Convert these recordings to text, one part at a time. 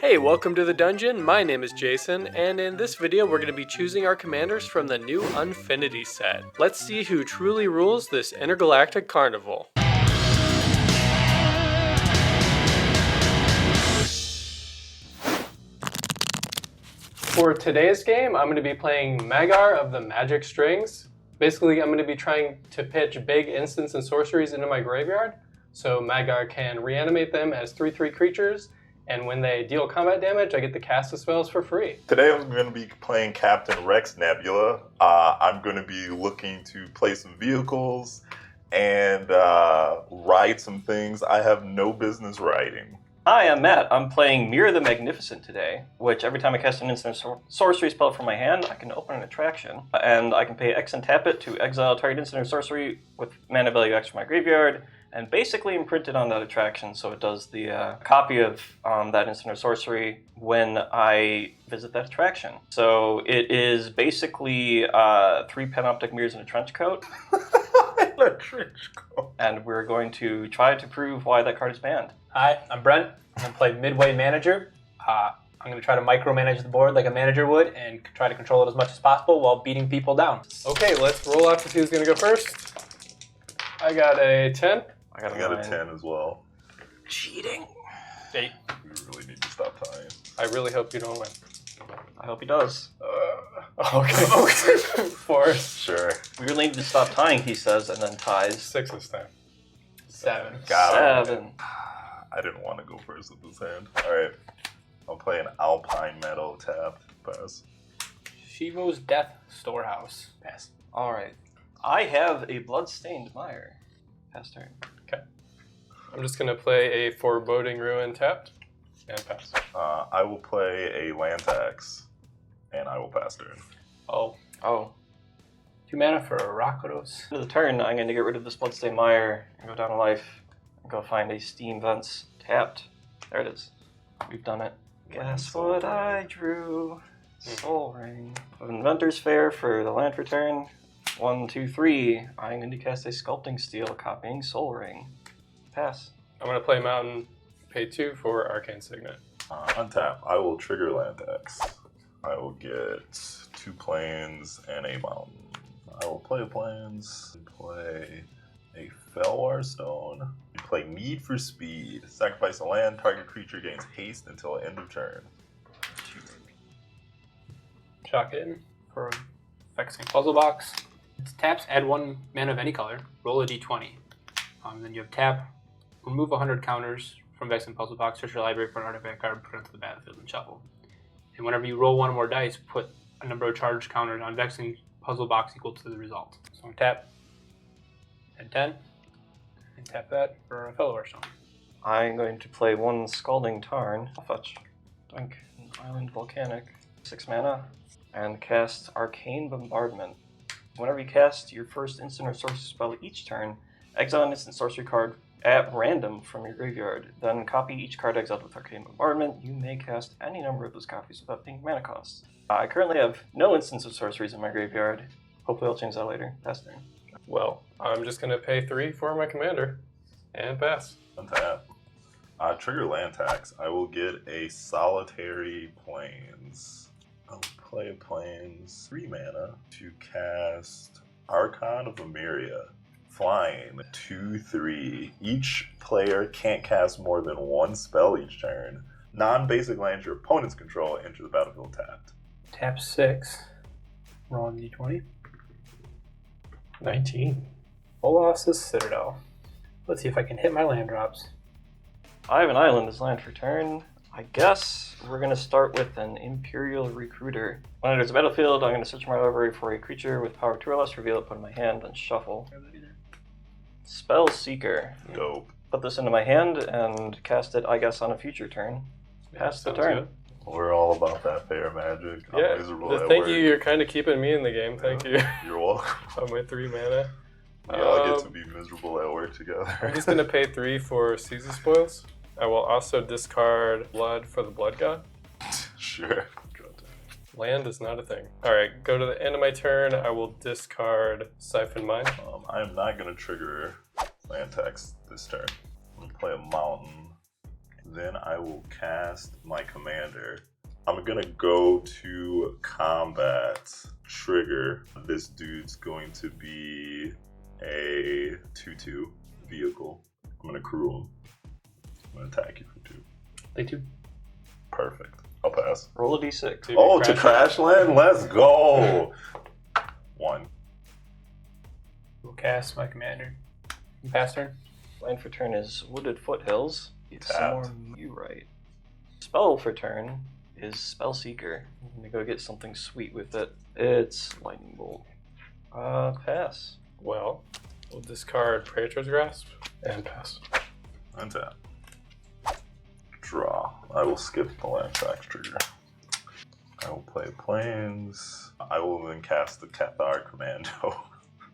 Hey, welcome to the dungeon. My name is Jason, and in this video we're going to be choosing our commanders from the new Unfinity set. Let's see who truly rules this intergalactic carnival. For today's game, I'm going to be playing Magar of the Magic Strings. Basically, I'm going to be trying to pitch big instants and sorceries into my graveyard, so Magar can reanimate them as 3/3 creatures, and when they deal combat damage, I get to cast the spells for free. Today I'm going to be playing Captain Rex Nebula. I'm going to be looking to play some vehicles and ride some things I have no business riding. Hi, I'm Matt. I'm playing Myra the Magnificent today, which every time I cast an instant sorcery spell from my hand, I can open an attraction. And I can pay X and tap it to exile target instant or sorcery with mana value X from my graveyard, and basically imprint it on that attraction so it does the copy of that instant or sorcery when I visit that attraction. So it is basically 3 panoptic mirrors in a trench coat. A trench coat. And we're going to try to prove why that card is banned. Hi, I'm Brent. I'm going to play Midway Manager. I'm going to try to micromanage the board like a manager would and try to control it as much as possible while beating people down. Okay, let's roll out to see who's going to go first. I got a 10. I got a 10 as well. Cheating. 8. We really need to stop tying. I really hope you don't win. I hope he does. Okay. 4. Sure. We really need to stop tying, he says, and then ties. 6 this time. 7. Got it. 7. I didn't want to go first with this hand. Alright. I'll play an Alpine Meadow tapped. Pass. Shivo's Death Storehouse. Pass. Alright. I have a Bloodstained Mire. Pass turn. I'm just going to play a Foreboding Ruin tapped and pass. I will play a land tax, and I will pass turn. Oh. 2 mana for a Rakdos. End of the turn, I'm going to get rid of this Bloodstained Mire and go down a life and go find a Steam Vents tapped. There it is. We've done it. Guess what I drew? Soul Ring. Of Inventor's Fair for the land return. 1, 2, 3. I'm going to cast a Sculpting Steel copying Soul Ring. Pass. I'm going to play Mountain, pay 2 for Arcane Signet. Untap. I will trigger land tax. I will get 2 plains and a mountain. I will play plains, play a Felwar Stone, play Need for Speed, sacrifice a land, target creature gains haste until end of turn. Shock in for Vexing Puzzle Box. It's taps, add 1 mana of any color, roll a d20. Then you have tap, remove 100 counters from Vexing Puzzle Box, search your library for an artifact card, put it onto the battlefield, and shuffle. And whenever you roll 1 more dice, put a number of charged counters on Vexing Puzzle Box equal to the result. So tap, add 10, and tap that for a Fellow Stone. I'm going to play 1 Scalding Tarn. I'll fetch Dunk Island Volcanic, 6 mana, and cast Arcane Bombardment. Whenever you cast your first instant or sorcery spell each turn, exile an instant sorcery card at random from your graveyard. Then copy each card exiled with Arcane Bombardment. You may cast any number of those copies without paying mana costs. I currently have no instants of sorceries in my graveyard. Hopefully I'll change that later. Pass turn. Well, I'm just going to pay 3 for my commander and pass. Untap. Trigger land tax. I will get a Solitary Plains. I'll play plains 3 mana to cast Archon of Emeria. Flying 2/3. Each player can't cast more than 1 spell each turn. Non-basic lands your opponents control enter the battlefield tapped. Tap 6, roll on d20. 19. Bolas's Citadel. Let's see if I can hit my land drops. I have an island as land for turn. I guess we're going to start with an Imperial Recruiter. When it enters the battlefield, I'm going to search my library for a creature with power 2 or less, reveal it, put it in my hand, then shuffle. Spell Seeker. Dope. Put this into my hand and cast it, I guess, on a future turn. Pass the Sounds turn. good. We're all about that fair magic. I'm Yeah, miserable at thank work. you. You're kind of keeping me in the game. Thank you. You're welcome. On my 3 mana. We all get to be miserable at work together. I'm just going to pay 3 for Season Spoils. I will also discard Blood for the Blood God. Sure. Land is not a thing. Alright, go to the end of my turn. I will discard Siphon Mine. I am not going to trigger land tax this turn. I'm going to play a mountain Then I will cast my commander. I'm gonna go to combat. Trigger. This dude's going to be a 2/2 vehicle. I'm gonna crew him. I'm gonna attack you for 2. Play 2. Perfect. I'll pass. Roll a d6. Oh, to crash land? Let's go! 1. We'll cast my commander. Pass turn. Land for turn is Wooded Foothills. It's Tapped. some more you right. Spell for turn is Spellseeker. I'm gonna go get something sweet with it. It's Lightning Bolt. Pass. Well, we'll discard Praetor's Grasp and pass. Untap. Draw. I will skip the land tax trigger. I will play planes. I will then cast the Cathar Commando.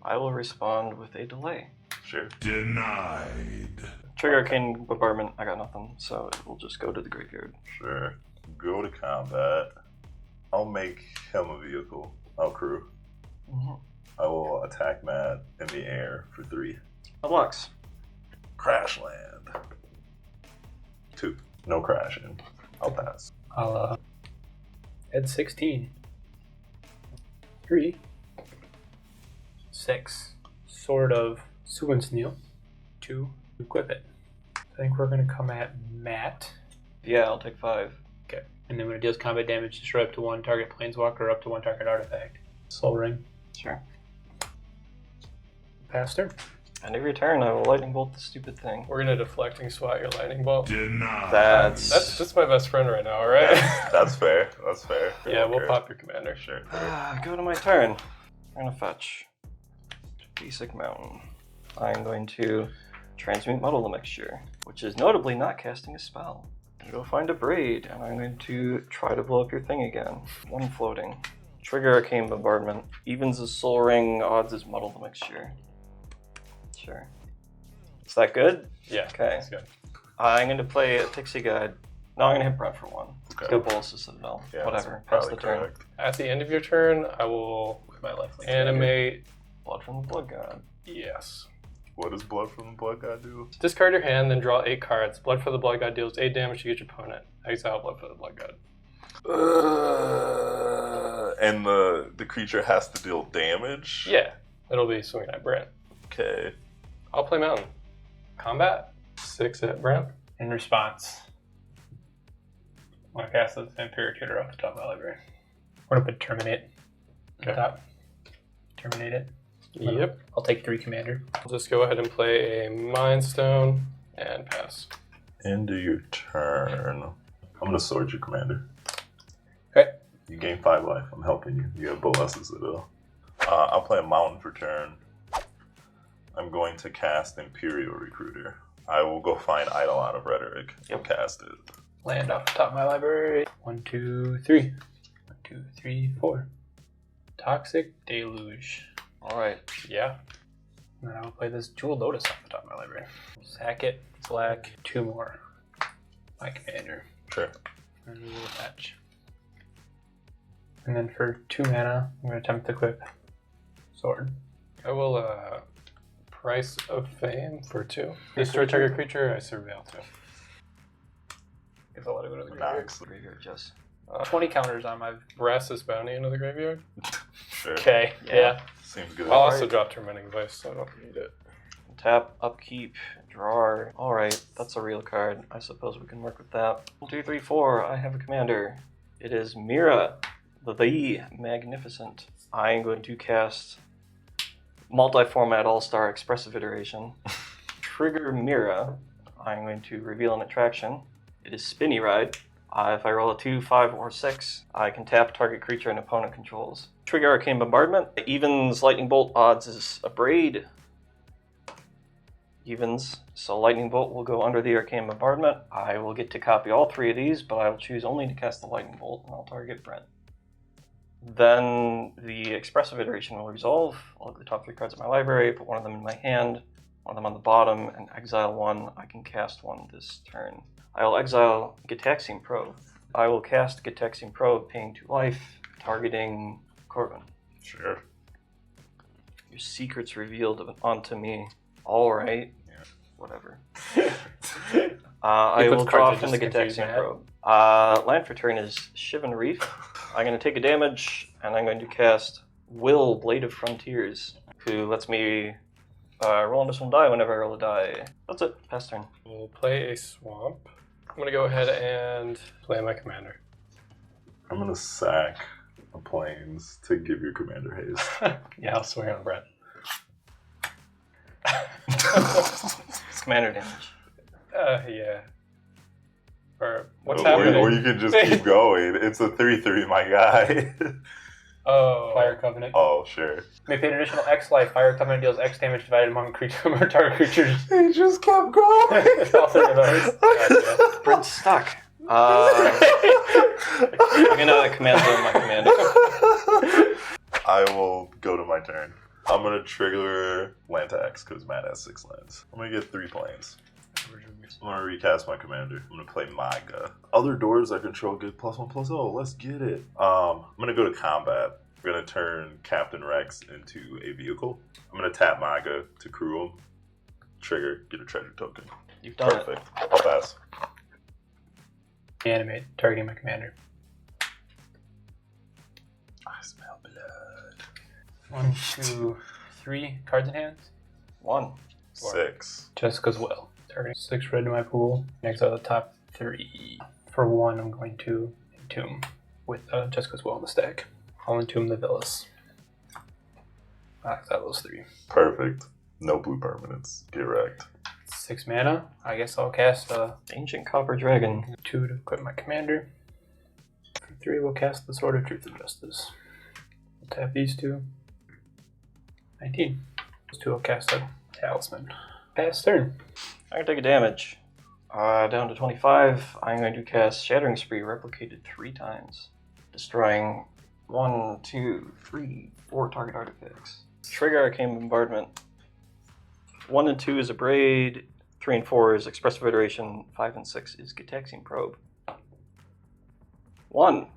I will respond with a delay. Sure. Denied. Trigger Arcane Bombardment, I got nothing, so it will just go to the graveyard. Sure. Go to combat. I'll make him a vehicle. I'll crew. I will attack Matt in the air for 3. Blocks. Crash land. 2. No crashing. I'll pass. I'll add 16. 3. 6. Sword of Suinsneal. 2. Equip it. I think we're going to come at Matt. Yeah, I'll take 5. Okay. And then when it deals combat damage, destroy up to 1 target planeswalker or up to 1 target artifact. Soul Ring. Sure. Pass turn. End of your turn, I will Lightning Bolt the stupid thing. We're gonna deflecting swat your lightning bolt. Denied. That's my best friend right now, alright? That's fair. That's fair. Yeah, we'll Okay. pop your commander. Sure. Go to my turn. I'm gonna fetch Basic Mountain. I'm going to Transmute Muddle the Mixture, which is notably not casting a spell. I'm gonna go find a Braid, and I'm going to try to blow up your thing again. 1 floating. Trigger Arcane Bombardment. Evens is Soul Ring, odds is Muddle the Mixture. Sure. Is that good? Yeah, Okay. that's good. I'm going to play a Pixie Guide. No, I'm going to hit Brent for 1. Okay. Go Bolus to Citadel. Yeah, Whatever. that's Pass the probably turn. correct. At the end of your turn, I will With my left leg. animate. Blood from the Blood God. Yes. What does Blood from the Blood God do? Discard your hand, then draw 8 cards. Blood for the Blood God deals 8 damage to each opponent. Exile Blood for the Blood God. And the creature has to deal damage? Yeah, it'll be swinging at Brent. Okay. I'll play Mountain. Combat. 6 at Brent. In response, I'm going to cast the Vampiric Tutor off the top of my library. We're going to put Terminate on Okay. top. Terminate it. Yep. I'll take 3 commander. I'll just go ahead and play a Mind Stone and pass. End of your turn. I'm gonna sword your commander. Okay. You gain 5 life. I'm helping you. You have bonuses at all. I'll play a mountain for turn. I'm going to cast Imperial Recruiter. I will go find Eidolon of Rhetoric and cast it. Land off the top of my library. 1, 2, 3. 1, 2, 3, 4. Toxic Deluge. Alright. Yeah. And then I will play this Jewel Lotus off the top of my library. Sack it, black, 2 more. My commander. Sure. And we will fetch. And then for 2 mana, I'm going to attempt to equip Sword. I will Price of Fame for 2. Destroy target creature, I surveil 2. Guess I'll let it go to the graveyard. Knox. Graveyard Jess. 20 counters on my... Rastus Bounty into the graveyard. Sure. Okay, Yeah. yeah. Seems good. I'll also drop Tormenting Vice, so I don't need it. Tap, upkeep, drawer. Alright, that's a real card. I suppose we can work with that. 1, 2, 3, 4. I have a commander. It is Myra the Magnificent. I am going to cast multi-format all-star expressive iteration. Trigger Myra. I'm going to reveal an attraction. It is Spinny Ride. If I roll a 2, 5, or 6, I can tap target creature an opponent controls. Trigger Arcane Bombardment. Evens Lightning Bolt odds is a Braid. Evens, so Lightning Bolt will go under the Arcane Bombardment. I will get to copy all 3 of these, but I will choose only to cast the Lightning Bolt, and I'll target Brent. Then the expressive iteration will resolve. I'll look at the top 3 cards of my library, put one of them in my hand, one of them on the bottom, and exile 1. I can cast 1 this turn. I will exile Gitaxian Probe. I will cast Gitaxian Probe, paying 2 life, targeting Corbin. Sure. Your secret's revealed onto me. Alright. Yeah. Whatever. I puts will draw cards from that the just confuse Gitaxian Matt. Probe. Land for turn is Shivan Reef. I'm going to take a damage, and I'm going to cast Will, Blade of Frontiers, who lets me roll on this one die whenever I roll a die. That's it. Pass turn. We'll play a swamp. I'm gonna go ahead and play my commander. I'm gonna sack a plains to give your commander haste. Yeah, I'll swing on Brett. It's commander damage. Yeah. Or what's or, happening? Or you can just keep going. It's a 3/3, my guy. Oh. Fire Covenant. Oh, sure. May pay an additional X life. Fire Covenant deals X damage divided among target creatures. He just kept going. Alternate values. Gotcha. Brett's stuck. I'm gonna command zone my commander. I will go to my turn. I'm gonna trigger land tax because Matt has 6 lands. I'm gonna get 3 planes. I'm gonna recast my commander. I'm gonna play Maga. Other doors I control get +1/+0. Let's get it. I'm gonna go to combat. I'm gonna turn Captain Rex into a vehicle. I'm gonna tap Maga to crew him. Trigger, get a treasure token. You've done it. Perfect. I'll pass. Animate, targeting my commander. I smell blood. 1, 2, 3 cards in hand. 1. 6. Jessica's Will. Targeting 6 red to my pool. Next out of the top 3. For 1, I'm going to entomb with Jessica's Will on the stack. I'll entomb the villas. Knocked out those 3. Perfect. No blue permanents. Get wrecked. 6 mana. I guess I'll cast Ancient Copper Dragon. 2 to equip my commander. For 3, we'll cast the Sword of Truth and Justice. We'll tap these 2. 19. Those 2 will cast a Talisman. Pass turn. I'm gonna take a damage. Down to 25. I'm going to cast Shattering Spree, replicated 3 times, destroying 1, 2, 3, 4 target artifacts. Trigger Arcane Bombardment. 1 and 2 is a Braid. 3 and 4 is Expressive Iteration. 5 and 6 is Gitaxian Probe. 1.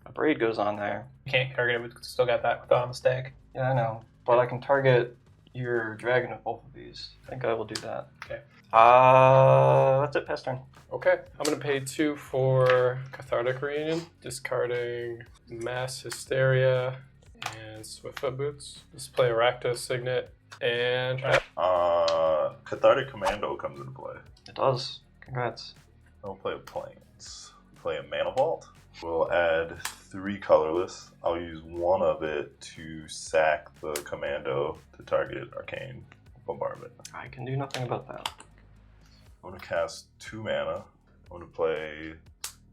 A Braid goes on there. You can't target it, but still got that on the stack. Yeah, I know. But I can target your dragon with both of these. I think I will do that. Okay. That's it. Pass turn. Okay, I'm gonna pay 2 for Cathartic Reunion, discarding Mass Hysteria and Swiftfoot Boots. Let's play Rakdos Signet and Cathartic Commando comes into play. It does. Congrats. I'll play a plains. Play a Mana Vault. We'll add 3 colorless. I'll use 1 of it to sack the commando to target Arcane Bombardment. I can do nothing about that. I'm going to cast 2 mana. I'm going to play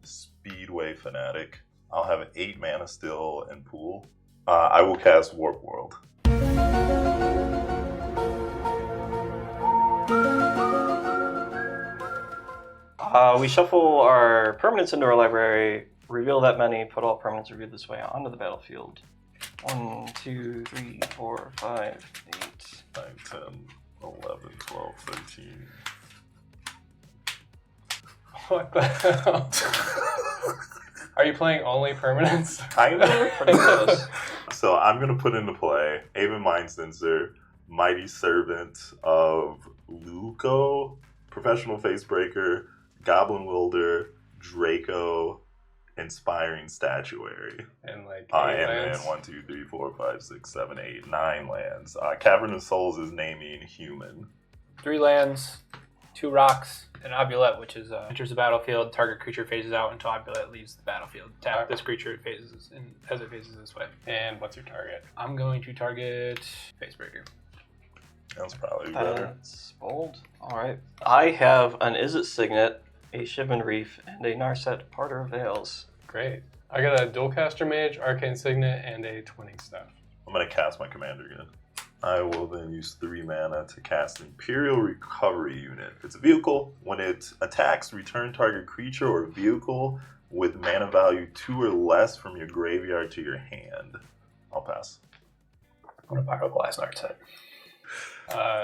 Speedway Fanatic. I'll have 8 mana still in pool. I will cast Warp World. We shuffle our permanents into our library, reveal that many, put all permanents revealed this way onto the battlefield. 1, 2, 3, 4, 5, 8. 9, 10, 11, 12, 13. what the hell? Are you playing only permanents? Kind of. Pretty close. So I'm going to put into play Aven Mind Sensor, Mighty Servant of Luco, Professional Facebreaker, Goblin Wilder, Draco, Inspiring Statuary. And like And 8 then lands? 1, 2, 3, 4, 5, 6, 7, 8, 9 lands. Cavern of Souls is naming Human. 3 lands, 2 rocks, an Obulette, which is enters the battlefield. Target creature phases out until Obulette leaves the battlefield. Tap this creature, it phases as it phases this way. And what's your target? I'm going to target Facebreaker. That's probably better. That's bold. Alright. I have an Izzet Signet, a Shivan Reef, and a Narset Parter of Veils. Great. I got a Dualcaster Mage, Arcane Signet, and a Twinning Staff. I'm going to cast my commander again. I will then use 3 mana to cast Imperial Recovery Unit. It's a vehicle. When it attacks, return target creature or vehicle with mana value 2 or less from your graveyard to your hand. I'll pass. I'm going to Pyroclast Narset.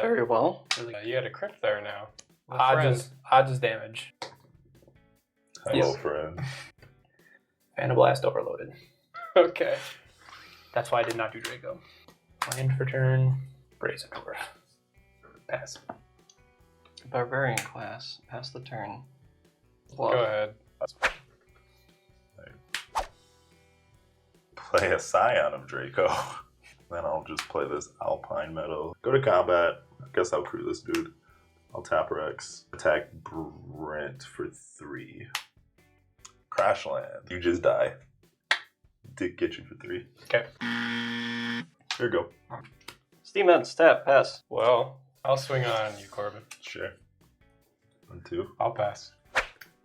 Very well. You got a crypt there now. Odds is damage. Hello, Yes. friend. Blast overloaded. Okay. That's why I did not do Draco. Land for turn. Brazen Dwarf. Pass. Barbarian class. Pass the turn. Go ahead. Play a Scion of Draco. Then I'll just play this Alpine Meadow. Go to combat. I guess I'll crew this dude. I'll tap Rex. Attack Brent for 3. Crash land. You just die. Did get you for 3. Okay. Here you go. Steamhead, tap, pass. Well, I'll swing on you, Corbin. Sure. 1, 2. I'll pass.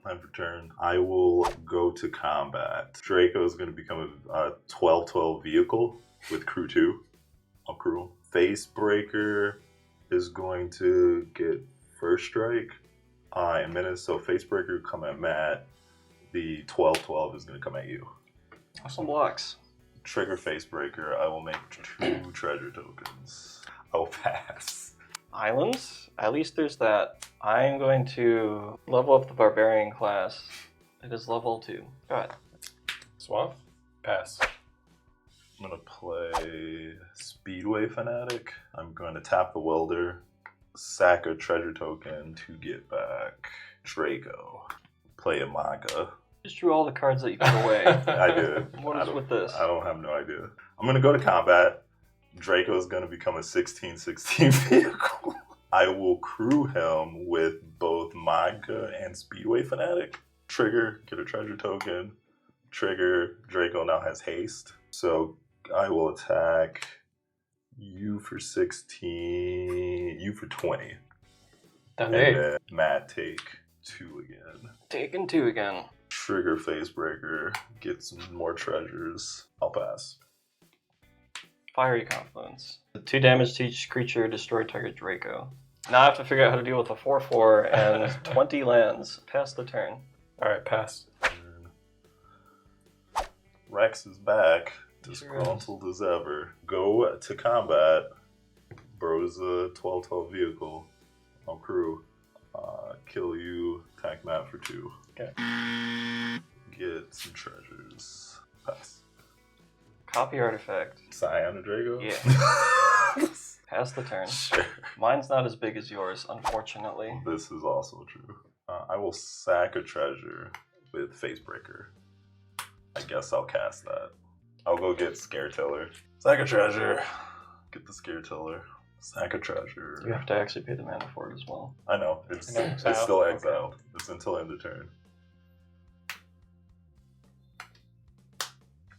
End of turn. I will go to combat. Draco is going to become a 12-12 vehicle with crew 2. I'll crew. Facebreaker is going to get first strike in minutes. So Facebreaker come at Matt. The 12-12 is going to come at you. Awesome blocks. Trigger Facebreaker. I will make 2 treasure tokens. I'll pass. Islands? At least there's that. I'm going to level up the Barbarian class. It is level 2. Go ahead. Swamp? Pass. I'm going to play Speedway Fanatic. I'm going to tap the Welder, sack a treasure token to get back Draco. Play a Maga. Just drew all the cards that you put away. I did. What is with this? I don't have no idea. I'm going to go to combat. Draco is going to become a 16-16 vehicle. I will crew him with both Maga and Speedway Fanatic. Trigger, get a treasure token. Trigger, Draco now has haste. So I will attack you for 16, you for 20. Done. And then Matt take 2 again. Taking 2 again. Trigger Facebreaker, get some more treasures. I'll pass. Fiery Confluence. 2 damage to each creature, destroy target Draco. Now I have to figure out how to deal with a 4/4 and 20 lands. Pass the turn. Alright, pass. Rex is back, disgruntled as ever. Go to combat. Bro's a 12-12 vehicle. I'll crew. Kill you, attack Matt for 2. Okay. Get some treasures. Pass. Copy artifact. Scion of Draco? Yeah. Pass the turn. Sure. Mine's not as big as yours, unfortunately. This is also true. I will sack a treasure with Facebreaker. I guess I'll cast that. I'll go get Scare Tiller. Sack a treasure. Get the Scare Tiller. Sack a treasure. You have to actually pay the mana for it as well. I know. It's Exiled? still exiled. It's until end of turn.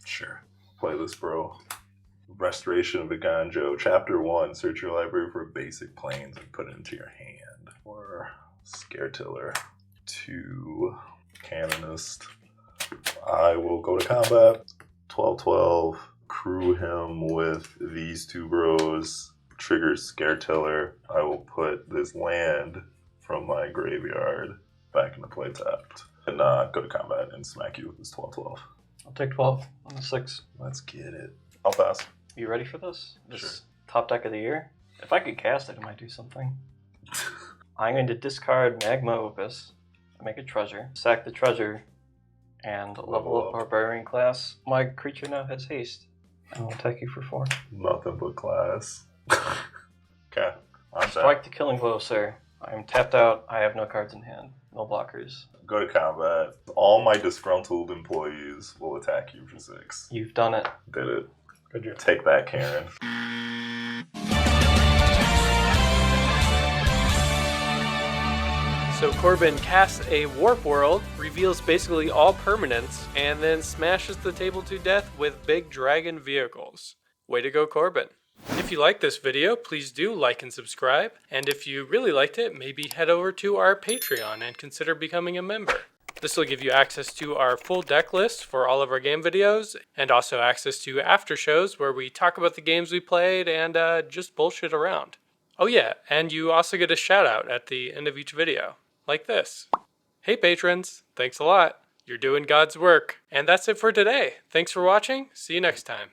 Sure. Play this, bro. Restoration of the Ganjo. Chapter 1. Search your library for basic planes and put it into your hand. Or Scare Tiller. 2. Canonist. I will go to combat. 12-12. Crew him with these 2 bros. Trigger Scare Tiller. I will put this land from my graveyard back into play tapped. And go to combat and smack you with this 12-12. I'll take 12 on the 6. Let's get it. I'll pass. You ready for this? This Sure. top deck of the year? If I could cast it, it might do something. I'm going to discard Magma Opus, make a treasure, sack the treasure, and level up Barbarian class. My creature now has haste. I will attack you for 4. Nothing but class. Okay. I'm Strike the killing blow, sir. I am tapped out. I have no cards in hand. No blockers. Go to combat. All my disgruntled employees will attack you for 6. You've done it. Did it. Good job. Take that, Karen. So Corbin casts a Warp World, reveals basically all permanents, and then smashes the table to death with big dragon vehicles. Way to go, Corbin. If you like this video, please do like and subscribe. And if you really liked it, maybe head over to our Patreon and consider becoming a member. This will give you access to our full deck list for all of our game videos, and also access to after shows where we talk about the games we played and just bullshit around. Oh yeah, and you also get a shout out at the end of each video, like this. Hey patrons, thanks a lot. You're doing God's work. And that's it for today. Thanks for watching. See you next time.